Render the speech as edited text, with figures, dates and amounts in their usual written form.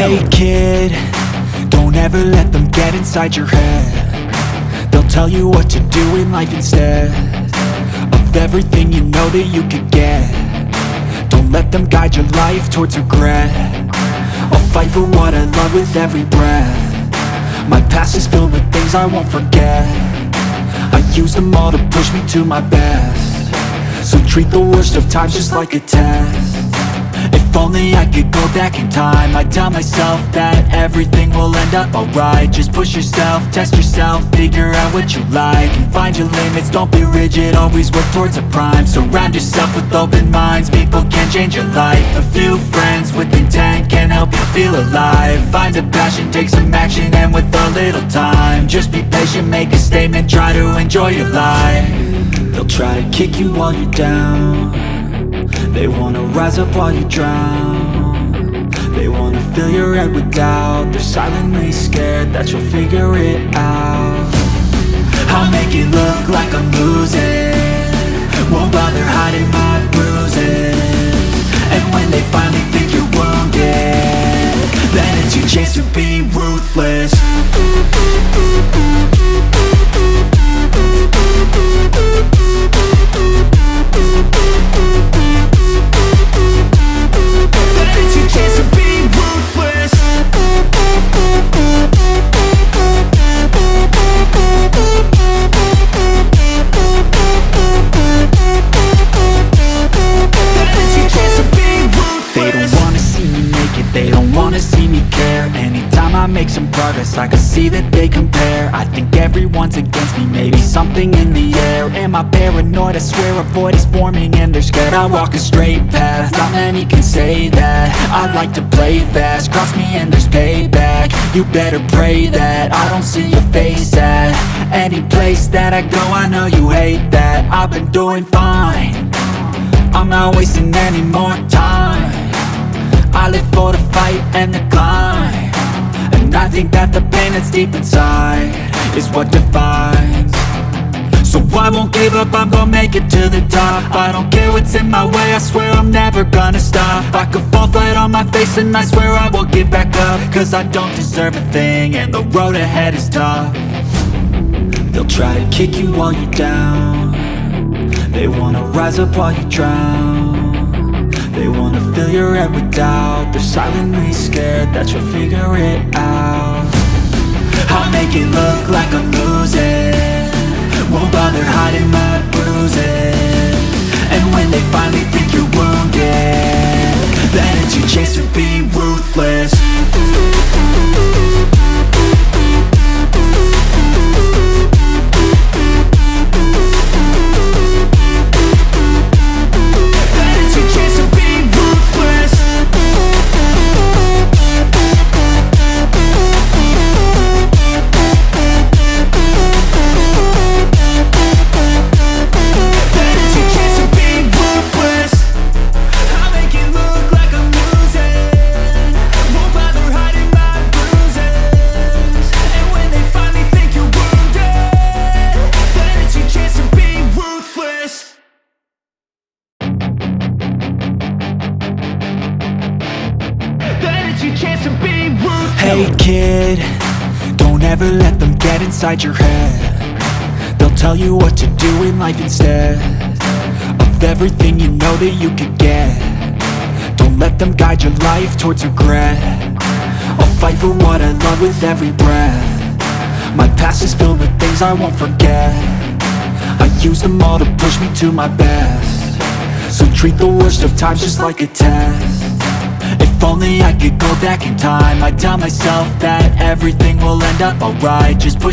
Hey kid, don't ever let them get inside your head. They'll tell you what to do in life instead of everything you know that you could get. Don't let them guide your life towards regret. I'll fight for what I love with every breath. My past is filled with things I won't forget. I use them all to push me to my best. So treat the worst of times just like a test. If only I could go back in time, I'd tell myself that everything will end up alright. Just push yourself, test yourself, figure out what you like, and find your limits, don't be rigid, always work towards a prime. Surround yourself with open minds, people can change your life. A few friends with intent can help you feel alive. Find a passion, take some action, and with a little time, just be patient, make a statement, try to enjoy your life. They'll try to kick you while you're down. They wanna rise up while you drown. They wanna fill your head with doubt. They're silently scared that you'll figure it out. I'll make it look like I'm losing, won't bother hiding my bruises. And when they finally think you're wounded, then it's your chance to be ruthless. I make some progress, I can see that they compare. I think everyone's against me, maybe something in the air. Am I paranoid? I swear a void is forming and they're scared. I walk a straight path, not many can say that. I like to play fast, cross me and there's payback. You better pray that I don't see your face at any place that I go. I know you hate that. I've been doing fine, I'm not wasting any more time. I live for the fight and the climb, and I think that the pain that's deep inside is what defines. So I won't give up, I'm gonna make it to the top. I don't care what's in my way, I swear I'm never gonna stop. I could fall flat on my face and I swear I will get back up, cause I don't deserve a thing and the road ahead is tough. They'll try to kick you while you're down. They wanna rise up while you drown. They wanna fill your head with doubt. They're silently scared that you'll figure it out. I'll make it look like I'm losing, won't bother hiding my bruises. And when they finally think you're wounded, then it's your chance to be ruthless. Hey kid, don't ever let them get inside your head. They'll tell you what to do in life instead of everything you know that you could get. Don't let them guide your life towards regret. I'll fight for what I love with every breath. My past is filled with things I won't forget. I use them all to push me to my best. So treat the worst of times just like a test. If only I could go back in time, I'd tell myself that everything will end up alright. Just push